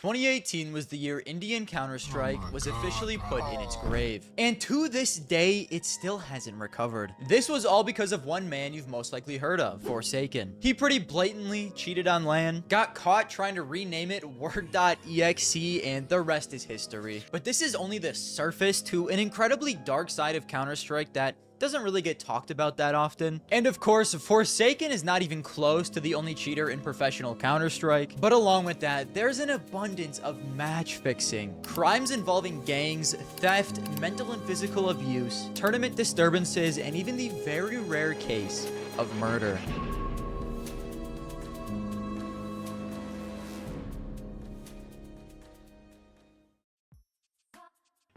2018 was the year Indian Counter-Strike was officially put in its grave. And to this day, it still hasn't recovered. This was all because of one man you've most likely heard of, Forsaken. He pretty blatantly cheated on LAN, got caught trying to rename it Word.exe, and the rest is history. But this is only the surface to an incredibly dark side of Counter-Strike that doesn't really get talked about that often. And of course, Forsaken is not even close to the only cheater in professional Counter-Strike. But along with that, there's an abundance of match fixing, crimes involving gangs, theft, mental and physical abuse, tournament disturbances, and even the very rare case of murder.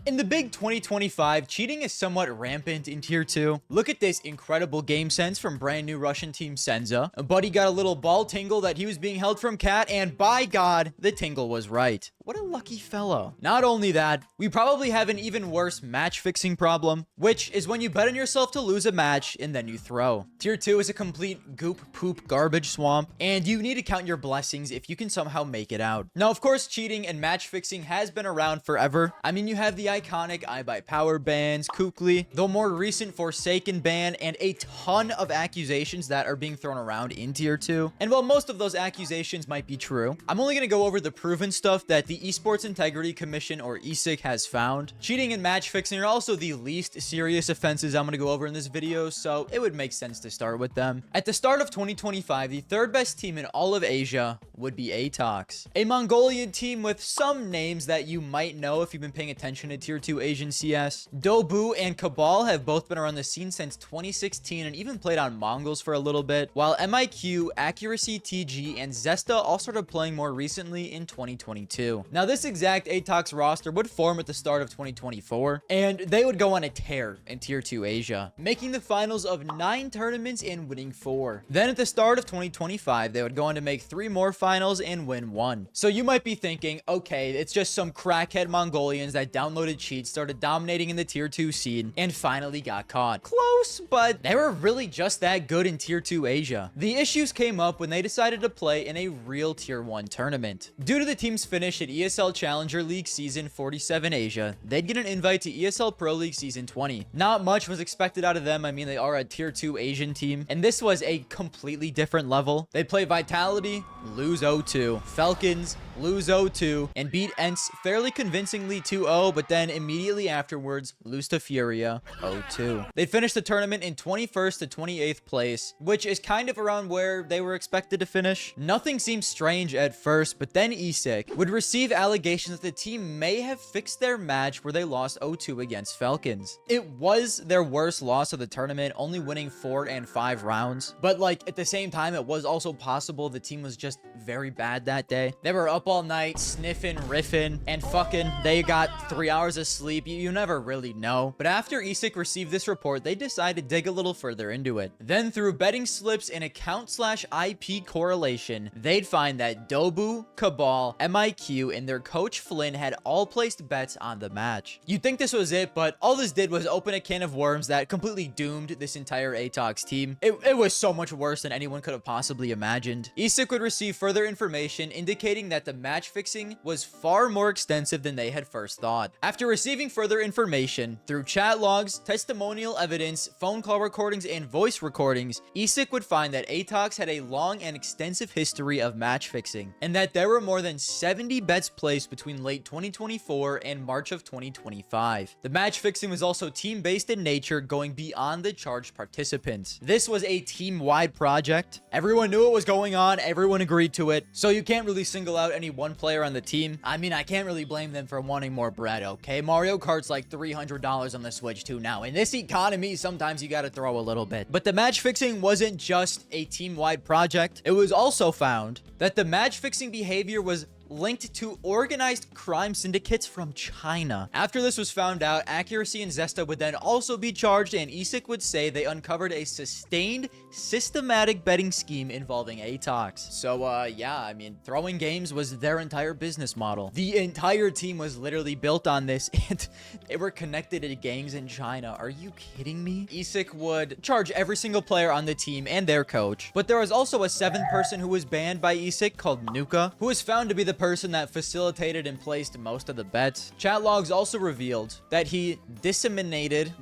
In the big 2025, cheating is somewhat rampant in Tier 2. Look at this incredible game sense from brand new Russian team Senza. Buddy got a little ball tingle that he was being held from Cat, and by God, the tingle was right. What a lucky fellow. Not only that, we probably have an even worse match fixing problem, which is when you bet on yourself to lose a match and then you throw. Tier 2 is a complete goop poop garbage swamp, and you need to count your blessings if you can somehow make it out. Now, of course, cheating and match fixing has been around forever. I mean, you have the iconic I Buy Power bans, Kukli, the more recent Forsaken ban, and a ton of accusations that are being thrown around in Tier 2. And while most of those accusations might be true, I'm only going to go over the proven stuff that the Esports Integrity Commission, or ESIC, has found. Cheating and match fixing are also the least serious offenses I'm going to go over in this video, so it would make sense to start with them. At the start of 2025, the third best team in all of Asia would be Atox, a Mongolian team with some names that you might know if you've been paying attention to Tier 2 Asian CS. Dobu and Cabal have both been around the scene since 2016 and even played on Mongols for a little bit, while MIQ, Accuracy TG, and Zesta all started playing more recently in 2022. Now, this exact Atox roster would form at the start of 2024, and they would go on a tear in Tier 2 Asia, making the finals of 9 tournaments and winning 4. Then at the start of 2025, they would go on to make 3 more finals and win 1. So you might be thinking, okay, it's just some crackhead Mongolians that downloaded cheats, started dominating in the Tier 2 scene, and finally got caught. Close, but they were really just that good in Tier 2 Asia. The issues came up when they decided to play in a real Tier 1 tournament. Due to the team's finish at ESL Challenger League Season 47 Asia, they'd get an invite to ESL Pro League Season 20. Not much was expected out of them. I mean, they are a Tier 2 Asian team, and this was a completely different level. They play Vitality, lose 0-2, Falcons, lose 0-2, and beat Ents fairly convincingly 2-0, but then immediately afterwards lose to Furia 0-2. They finished the tournament in 21st to 28th place, which is kind of around where they were expected to finish. Nothing seemed strange at first, but then ESIC would receive allegations that the team may have fixed their match where they lost 0-2 against Falcons. It was their worst loss of the tournament, only winning 4 and 5 rounds, but like at the same time, it was also possible the team was just very bad that day. They were up all night sniffing, riffing, and fucking they got 3 hours of sleep. You never really know. But after ESIC received this report, they decided to dig a little further into it. Then through betting slips and account/IP correlation, they'd find that Dobu, Cabal, MIQ, and their coach Flynn had all placed bets on the match. You'd think this was it, but all this did was open a can of worms that completely doomed this entire Atox team. It was so much worse than anyone could have possibly imagined. ESIC would receive further information indicating that the match fixing was far more extensive than they had first thought. After receiving further information through chat logs, testimonial evidence, phone call recordings, and voice recordings, ESIC would find that Atox had a long and extensive history of match fixing, and that there were more than 70 bets placed between late 2024 and March of 2025. The match fixing was also team-based in nature, going beyond the charged participants. This was a team-wide project. Everyone knew what was going on, everyone agreed to it, so you can't really single out any one player on the team. I mean, I can't really blame them for wanting more bread, okay? Mario Kart's like $300 on the Switch too now. In this economy, sometimes you gotta throw a little bit. But the match fixing wasn't just a team-wide project. It was also found that the match fixing behavior was linked to organized crime syndicates from China. After this was found out, Accuracy and Zesta would then also be charged, and ESIC would say they uncovered a sustained, systematic betting scheme involving Atox. So, yeah, I mean, throwing games was their entire business model. The entire team was literally built on this, and they were connected to gangs in China. Are you kidding me? ESIC would charge every single player on the team and their coach, but there was also a 7th person who was banned by ESIC called Nuka, who was found to be the person that facilitated and placed most of the bets. Chat logs also revealed that he disseminated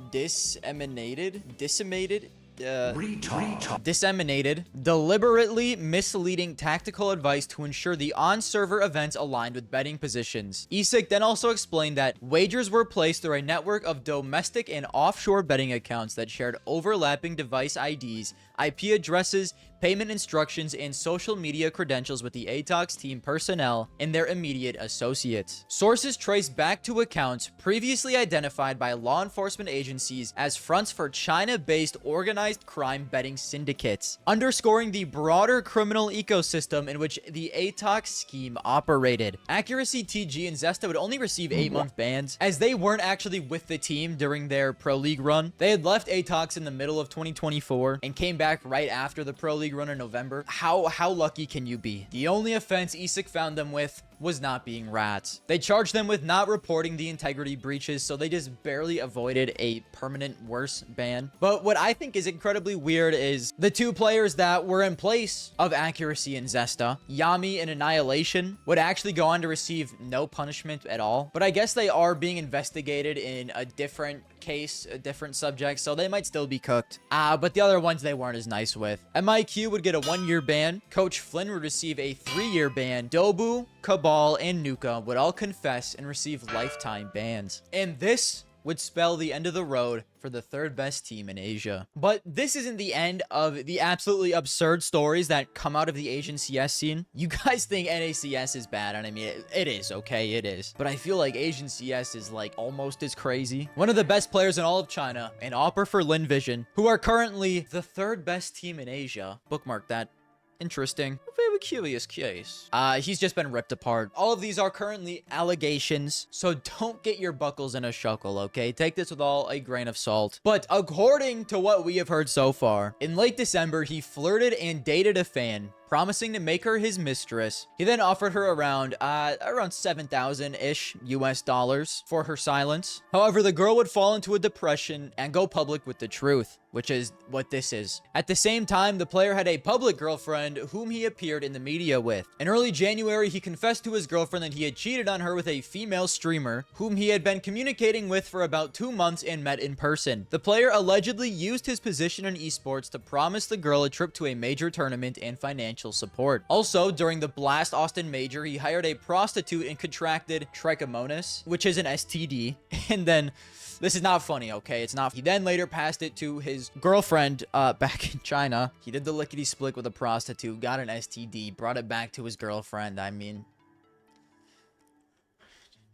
deliberately misleading tactical advice to ensure the on-server events aligned with betting positions. Isak then also explained that wagers were placed through a network of domestic and offshore betting accounts that shared overlapping device IDs, IP addresses, payment instructions, and social media credentials with the Atox team personnel and their immediate associates. Sources trace back to accounts previously identified by law enforcement agencies as fronts for China-based organized crime betting syndicates, underscoring the broader criminal ecosystem in which the Atox scheme operated. Accuracy, TG, and Zesta would only receive 8-month bans, as they weren't actually with the team during their Pro League run. They had left Atox in the middle of 2024 and came back right after the Pro League run in November. How lucky can you be? The only offense Isak found them with was not being rats. They charged them with not reporting the integrity breaches, so they just barely avoided a permanent worse ban. But what I think is incredibly weird is the two players that were in place of Accuracy and Zesta, Yami and Annihilation, would actually go on to receive no punishment at all. But I guess they are being investigated in a different case, a different subject, so they might still be cooked. But the other ones they weren't as nice with. MIQ would get a 1-year ban. Coach Flynn would receive a 3-year ban. Dobu, Cabal, and Nuka would all confess and receive lifetime bans. And this would spell the end of the road for the third best team in Asia. But this isn't the end of the absolutely absurd stories that come out of the Asian CS scene. You guys think NACS is bad, and I mean, it is, okay, it is. But I feel like Asian CS is like almost as crazy. One of the best players in all of China, an Opper for Lin Vision, who are currently the third best team in Asia. Bookmark that. Interesting. A very curious case. He's just been ripped apart. All of these are currently allegations, so don't get your buckles in a shuckle, okay? Take this with all a grain of salt. But according to what we have heard so far, in late December, he flirted and dated a fan, promising to make her his mistress. He then offered her around 7,000-ish US dollars for her silence. However, the girl would fall into a depression and go public with the truth, which is what this is. At the same time, the player had a public girlfriend whom he appeared in the media with. In early January, he confessed to his girlfriend that he had cheated on her with a female streamer whom he had been communicating with for about 2 months and met in person. The player allegedly used his position in esports to promise the girl a trip to a major tournament and financial support. Also, during the Blast Austin Major, he hired a prostitute and contracted trichomonas, which is an STD, and then this is not funny, okay? It's not. He then later passed it to his girlfriend back in China. He did the lickety-split with a prostitute, got an STD, brought it back to his girlfriend. I mean,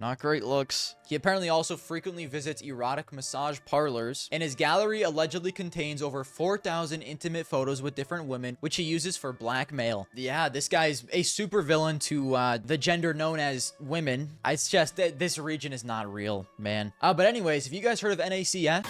not great looks. He apparently also frequently visits erotic massage parlors, and his gallery allegedly contains over 4,000 intimate photos with different women, which he uses for blackmail. Yeah, this guy's a super villain to the gender known as women. It's just that this region is not real, man. But anyways, have you guys heard of NACS?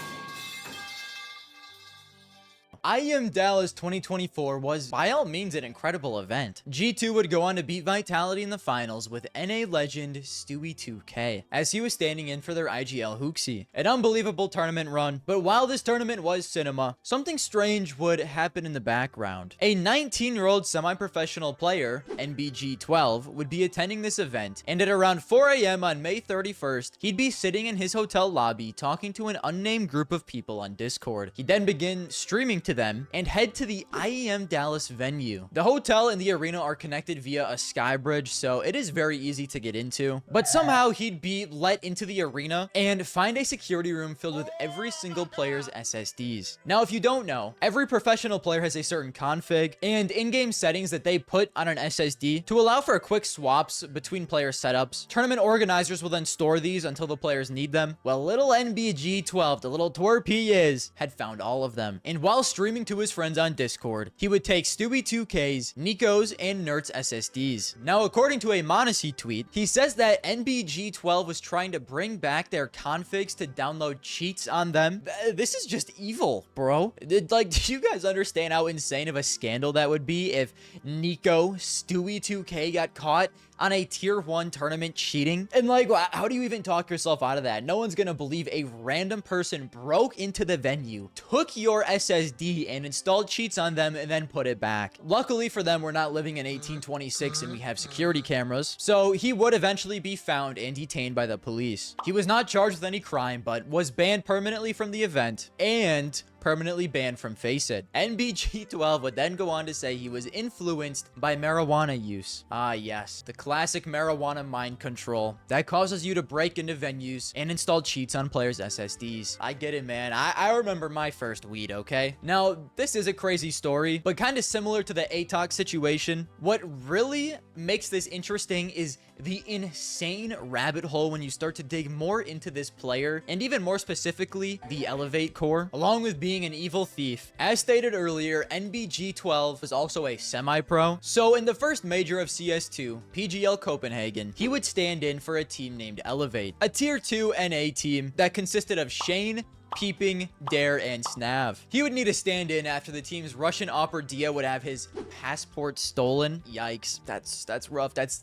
IEM Dallas 2024 was by all means an incredible event. G2 would go on to beat Vitality in the finals with NA legend Stewie 2K, as he was standing in for their IGL Hooksy. An unbelievable tournament run, but while this tournament was cinema, something strange would happen in the background. A 19-year-old semi-professional player, NBG12, would be attending this event, and at around 4 AM on May 31st, he'd be sitting in his hotel lobby talking to an unnamed group of people on Discord. He'd then begin streaming to them and head to the IEM Dallas venue. The hotel and the arena are connected via a sky bridge, so it is very easy to get into. But somehow he'd be let into the arena and find a security room filled with every single player's SSDs. Now, if you don't know, every professional player has a certain config and in-game settings that they put on an SSD to allow for quick swaps between player setups. Tournament organizers will then store these until the players need them. Well, little NBG12, the little twerp he is, had found all of them. And while streaming to his friends on Discord, he would take Stewie 2K's, Nico's, and Nert's SSDs. Now, according to a Monacy tweet, he says that NBG12 was trying to bring back their configs to download cheats on them. This is just evil, bro. Like, do you guys understand how insane of a scandal that would be if Nico, Stewie 2K got caught on a tier 1 tournament cheating? And like, how do you even talk yourself out of that? No one's gonna believe a random person broke into the venue, took your SSD and installed cheats on them and then put it back. Luckily for them, we're not living in 1826 and we have security cameras, so he would eventually be found and detained by the police. He was not charged with any crime, but was banned permanently from the event and permanently banned from Face It. NBG12 would then go on to say he was influenced by marijuana use. Ah, yes, the classic marijuana mind control that causes you to break into venues and install cheats on players' SSDs. I get it, man. I remember my first weed, okay? Now, this is a crazy story, but kind of similar to the Atox situation. What really makes this interesting is the insane rabbit hole when you start to dig more into this player, and even more specifically, the Elevate core, along with being an evil thief. As stated earlier, NBG12 was also a semi-pro. So in the first major of CS2, PGL Copenhagen, he would stand in for a team named Elevate, a tier 2 NA team that consisted of Shane, Peeping, Dare, and Snav. He would need to stand in after the team's Russian opera Dia would have his passport stolen. Yikes, that's rough. That's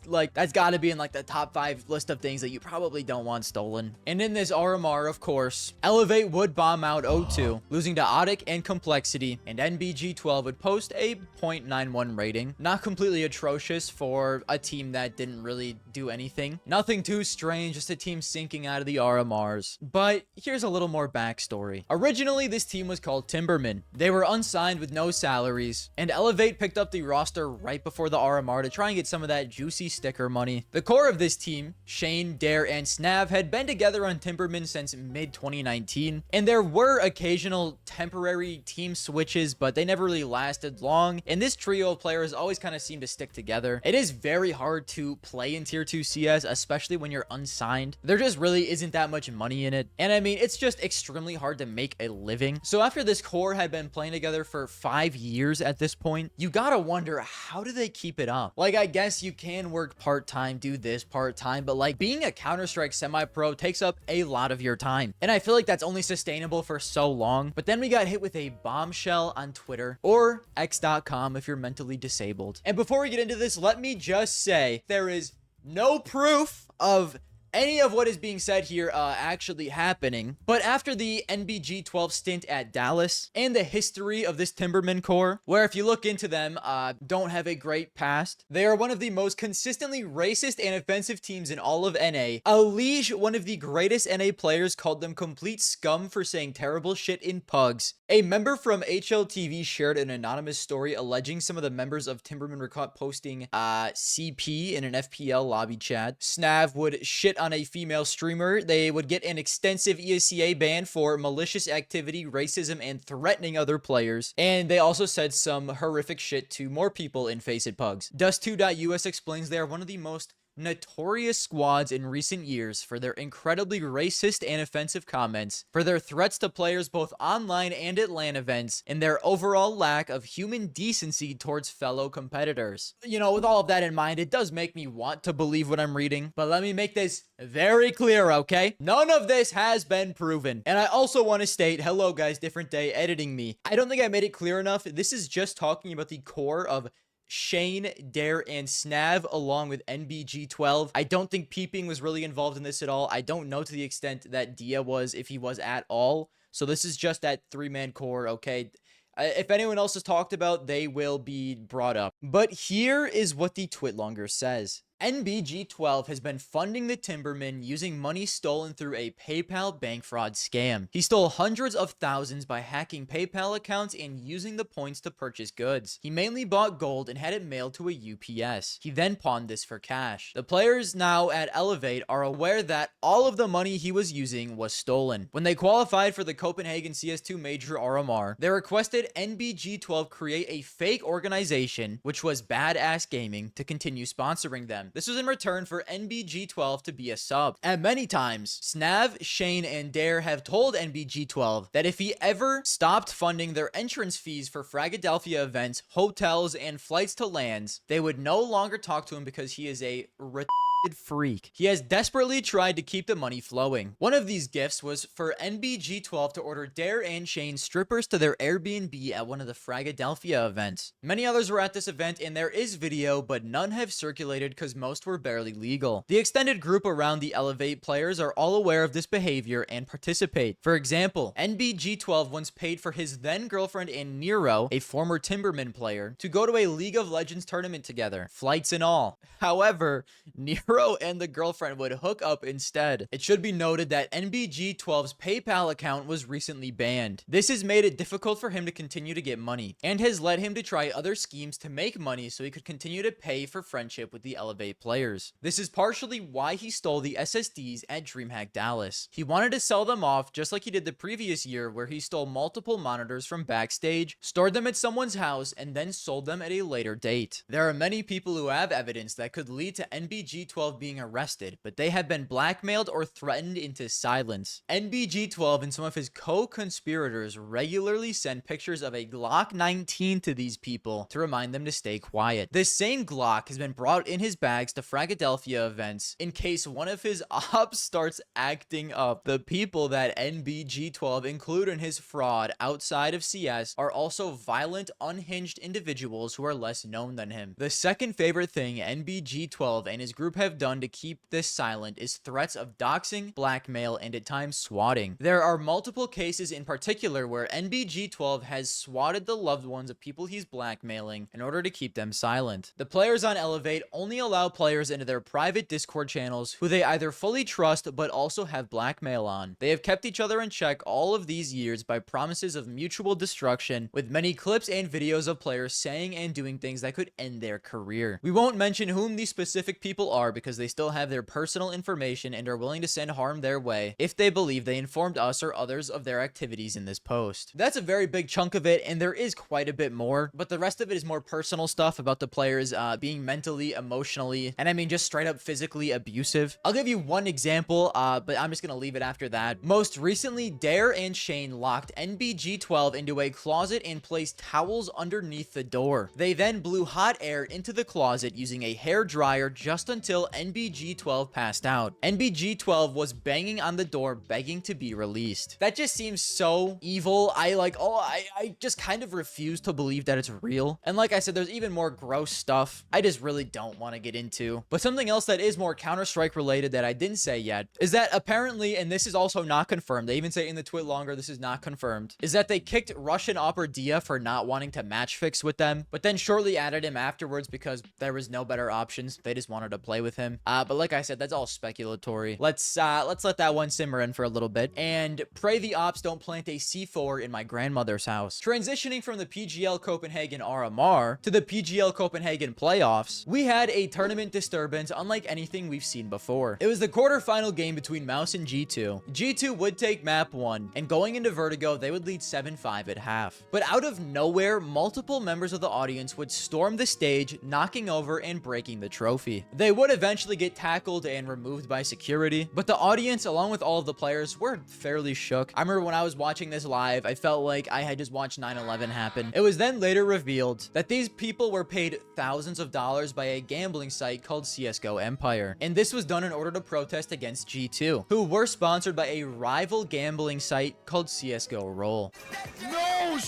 gotta be in like the top 5 list of things that you probably don't want stolen. And in this RMR, of course, Elevate would bomb out O2, losing to Atox and Complexity, and NBG12 would post a 0.91 rating. Not completely atrocious for a team that didn't really do anything. Nothing too strange, just a team sinking out of the RMRs. But here's a little more backstory. Originally, this team was called Timbermen. They were unsigned with no salaries, and Elevate picked up the roster right before the RMR to try and get some of that juicy sticker money. The core of this team, Shane, Dare, and Snav, had been together on Timbermen since mid-2019, and there were occasional temporary team switches, but they never really lasted long, and this trio of players always kind of seemed to stick together. It is very hard to play in Tier 2 CS, especially when you're unsigned. There just really isn't that much money in it, and I mean, it's just extremely hard to make a living. So after this core had been playing together for 5 years at this point, you gotta wonder, how do they keep it up? Like, I guess you can work part-time, do this part-time, but like being a Counter-Strike semi-pro takes up a lot of your time. And I feel like that's only sustainable for so long. But then we got hit with a bombshell on Twitter, or x.com if you're mentally disabled. And before we get into this, let me just say there is no proof of any of what is being said here actually happening. But after the NBG12 stint at Dallas and the history of this Timberman core, where if you look into them, don't have a great past, they are one of the most consistently racist and offensive teams in all of NA. Alige, one of the greatest NA players, called them complete scum for saying terrible shit in pugs. A member from HLTV shared an anonymous story alleging some of the members of Timberman were caught posting CP in an FPL lobby chat. Snav would shit on a female streamer. They would get an extensive ESCA ban for malicious activity, racism, and threatening other players. And they also said some horrific shit to more people in Face It Pugs. Dust2.us explains they are one of the most notorious squads in recent years for their incredibly racist and offensive comments, for their threats to players both online and at LAN events, and their overall lack of human decency towards fellow competitors. You know, with all of that in mind, it does make me want to believe what I'm reading, but let me make this very clear, okay? None of this has been proven. And I also want to state, hello guys, different day, editing me. I don't think I made it clear enough. This is just talking about the core of Shane, Dare, and Snav, along with NBG12. I don't think Peeping was really involved in this at all. I don't know to the extent that Dia was, if he was at all. So this is just that 3-man core, okay? If anyone else is talked about, they will be brought up. But here is what the Twitlonger says. NBG12 has been funding the Timbermen using money stolen through a PayPal bank fraud scam. He stole hundreds of thousands by hacking PayPal accounts and using the points to purchase goods. He mainly bought gold and had it mailed to a UPS. He then pawned this for cash. The players now at Elevate are aware that all of the money he was using was stolen. When they qualified for the Copenhagen CS2 Major RMR, they requested NBG12 create a fake organization, which was Badass Gaming, to continue sponsoring them. This was in return for NBG12 to be a sub. And many times, Snav, Shane, and Dare have told NBG12 that if he ever stopped funding their entrance fees for Fragadelphia events, hotels, and flights to lands, they would no longer talk to him because he is a freak. He has desperately tried to keep the money flowing. One of these gifts was for NBG12 to order Dare and Shane strippers to their Airbnb at one of the Fragadelphia events. Many others were at this event and there is video, but none have circulated because most were barely legal. The extended group around the Elevate players are all aware of this behavior and participate. For example, NBG12 once paid for his then girlfriend and Nero, a former Timberman player, to go to a League of Legends tournament together, flights and all. However, Nero and the girlfriend would hook up instead. It should be noted that NBG12's PayPal account was recently banned. This has made it difficult for him to continue to get money and has led him to try other schemes to make money so he could continue to pay for friendship with the Elevate players. This is partially why he stole the SSDs at DreamHack Dallas. He wanted to sell them off just like he did the previous year where he stole multiple monitors from backstage, stored them at someone's house, and then sold them at a later date. There are many people who have evidence that could lead to NBG12 being arrested, but they have been blackmailed or threatened into silence. NBG12 and some of his co-conspirators regularly send pictures of a Glock 19 to these people to remind them to stay quiet. This same Glock has been brought in his bags to Fragadelphia events in case one of his ops starts acting up. The people that NBG12 include in his fraud outside of CS are also violent, unhinged individuals who are less known than him. The second favorite thing NBG12 and his group have done to keep this silent is threats of doxing, blackmail, and at times swatting. There are multiple cases in particular where NBG12 has swatted the loved ones of people he's blackmailing in order to keep them silent. The players on Elevate only allow players into their private Discord channels who they either fully trust but also have blackmail on. They have kept each other in check all of these years by promises of mutual destruction, with many clips and videos of players saying and doing things that could end their career. We won't mention whom these specific people are because they still have their personal information and are willing to send harm their way if they believe they informed us or others of their activities in this post. That's a very big chunk of it, and there is quite a bit more, but the rest of it is more personal stuff about the players being mentally, emotionally, and I mean just straight up physically abusive. I'll give you one example, but I'm just gonna leave it after that. Most recently, Dare and Shane locked NBG12 into a closet and placed towels underneath the door. They then blew hot air into the closet using a hair dryer just until NBG12 passed out. NBG12 was banging on the door begging to be released. That just seems so evil. I just kind of refuse to believe that it's real. And like I said, there's even more gross stuff I just really don't want to get into. But something else that is more Counter-Strike related that I didn't say yet is that apparently, and this is also not confirmed, they even say in the tweet longer, this is not confirmed, is that they kicked Russian Opera Dia for not wanting to match fix with them, but then shortly added him afterwards because there was no better options. They just wanted to play with him. But like I said, that's all speculatory. Let's let that one simmer in for a little bit and pray the ops don't plant a C4 in my grandmother's house. Transitioning from the PGL Copenhagen RMR to the PGL Copenhagen playoffs, we had a tournament disturbance unlike anything we've seen before. It was the quarterfinal game between Mouse and G2. G2 would take map 1, and going into Vertigo, they would lead 7-5 at half. But out of nowhere, multiple members of the audience would storm the stage, knocking over and breaking the trophy. They would eventually get tackled and removed by security, but the audience, along with all of the players, were fairly shook. I remember when I was watching this live, I felt like I had just watched 9/11 happen. It was then later revealed that these people were paid thousands of dollars by a gambling site called CSGO Empire, and this was done in order to protest against G2, who were sponsored by a rival gambling site called CSGO Roll. No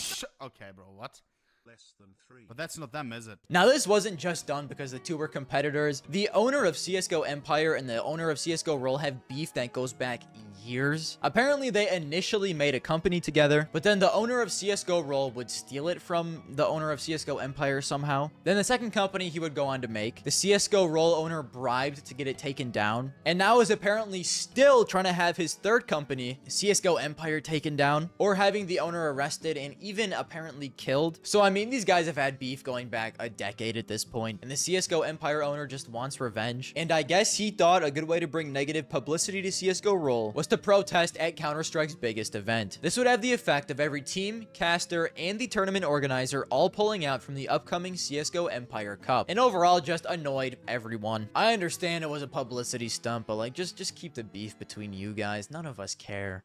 okay, bro, what? Less than 3. But that's not them, is it? Now, this wasn't just done because the two were competitors. The owner of CSGO Empire and the owner of CSGO Roll have beef that goes back years. Apparently, they initially made a company together, but then the owner of CSGO Roll would steal it from the owner of CSGO Empire somehow. Then the second company he would go on to make, the CSGO Roll owner bribed to get it taken down, and now is apparently still trying to have his third company, CSGO Empire, taken down, or having the owner arrested and even apparently killed. So I mean, these guys have had beef going back a decade at this point, and the CSGO Empire owner just wants revenge. And I guess he thought a good way to bring negative publicity to CSGO Roll was to protest at Counter-Strike's biggest event. This would have the effect of every team, caster, and the tournament organizer all pulling out from the upcoming CSGO Empire Cup, and overall just annoyed everyone. I understand it was a publicity stunt, but like, just keep the beef between you guys. None of us care.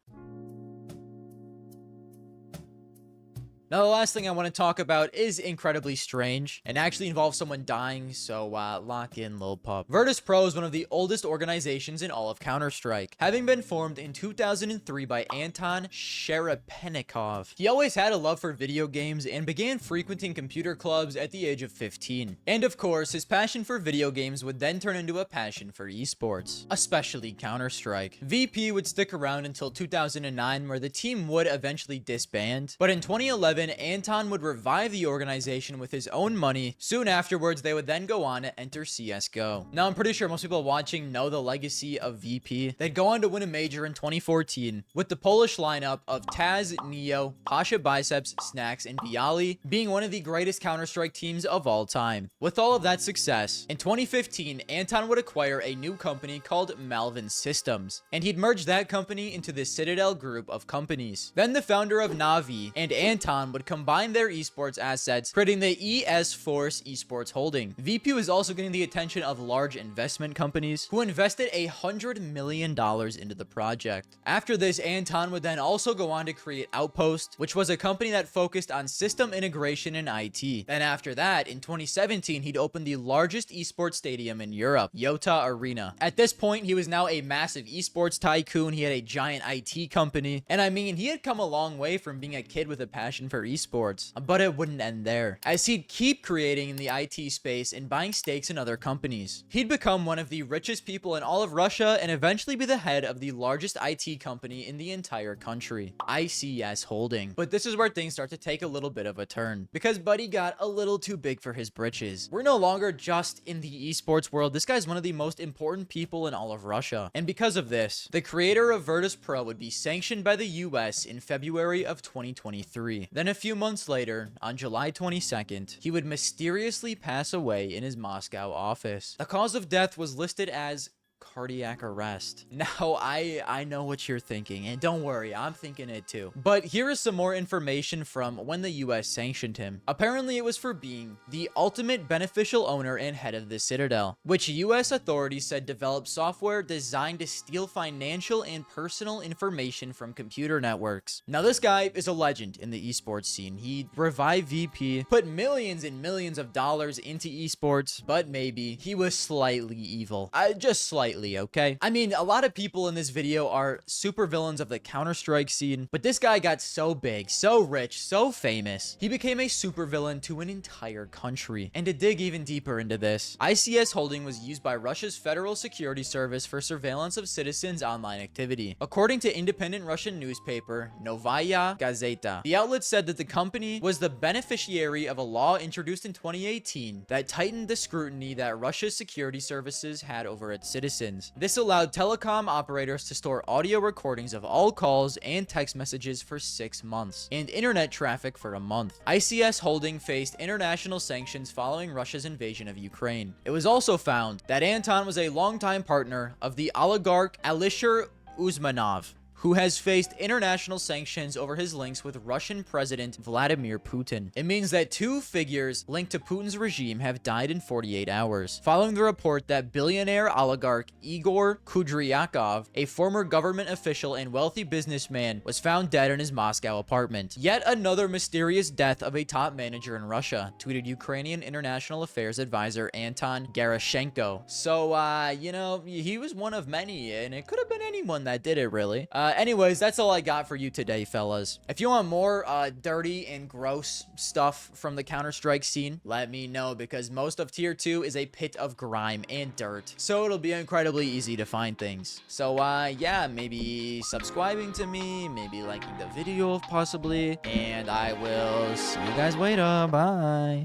Now, the last thing I want to talk about is incredibly strange and actually involves someone dying, so lock in, lil pup. Virtus Pro is one of the oldest organizations in all of Counter-Strike, having been formed in 2003 by Anton Sherepennikov. He always had a love for video games and began frequenting computer clubs at the age of 15. And of course, his passion for video games would then turn into a passion for esports, especially Counter-Strike. VP would stick around until 2009, where the team would eventually disband, but in 2011, Anton would revive the organization with his own money. Soon afterwards, they would then go on to enter CSGO. Now, I'm pretty sure most people watching know the legacy of VP. They'd go on to win a major in 2014 with the Polish lineup of Taz, Neo, Pasha Biceps, Snacks, and Bialy being one of the greatest Counter-Strike teams of all time. With all of that success, in 2015, Anton would acquire a new company called Malvin Systems, and he'd merge that company into the Citadel group of companies. Then the founder of Navi and Anton would combine their esports assets, creating the ES Force Esports Holding. VP was also getting the attention of large investment companies who invested $100 million into the project. After this, Anton would then also go on to create Outpost, which was a company that focused on system integration and IT. Then after that, in 2017, he'd opened the largest esports stadium in Europe, Yota Arena. At this point, he was now a massive esports tycoon. He had a giant IT company, and I mean, he had come a long way from being a kid with a passion for esports, but it wouldn't end there, as he'd keep creating in the IT space and buying stakes in other companies. He'd become one of the richest people in all of Russia and eventually be the head of the largest IT company in the entire country, ICS Holding. But this is where things start to take a little bit of a turn, because Buddy got a little too big for his britches. We're no longer just in the esports world. This guy's one of the most important people in all of Russia. And because of this, the creator of Virtus Pro would be sanctioned by the US in February of 2023. Then a few months later, on July 22nd, he would mysteriously pass away in his Moscow office. The cause of death was listed as cardiac arrest. Now, I know what you're thinking, and don't worry, I'm thinking it too. But here is some more information from when the US sanctioned him. Apparently, it was for being the ultimate beneficial owner and head of the Citadel, which US authorities said developed software designed to steal financial and personal information from computer networks. Now, this guy is a legend in the esports scene. He revived VP, put millions and millions of dollars into esports, but maybe he was slightly evil. Just slightly. Okay, I mean, a lot of people in this video are supervillains of the Counter-Strike scene, but this guy got so big, so rich, so famous, he became a supervillain to an entire country. And to dig even deeper into this, ICS Holding was used by Russia's Federal Security Service for surveillance of citizens' online activity. According to independent Russian newspaper Novaya Gazeta, the outlet said that the company was the beneficiary of a law introduced in 2018 that tightened the scrutiny that Russia's security services had over its citizens. This allowed telecom operators to store audio recordings of all calls and text messages for 6 months, and internet traffic for a month. ICS Holding faced international sanctions following Russia's invasion of Ukraine. It was also found that Anton was a longtime partner of the oligarch Alisher Usmanov, who has faced international sanctions over his links with Russian President Vladimir Putin. It means that 2 figures linked to Putin's regime have died in 48 hours, following the report that billionaire oligarch Igor Kudryakov, a former government official and wealthy businessman, was found dead in his Moscow apartment. Yet another mysterious death of a top manager in Russia, tweeted Ukrainian International Affairs advisor Anton Gerashenko. So, you know, he was one of many, and it could have been anyone that did it, really. Anyways, that's all I got for you today, fellas. If you want more dirty and gross stuff from the Counter-Strike scene, let me know, because most of tier 2 is a pit of grime and dirt, so it'll be incredibly easy to find things. So yeah, maybe subscribing to me, maybe liking the video possibly, and I will see you guys later. Bye.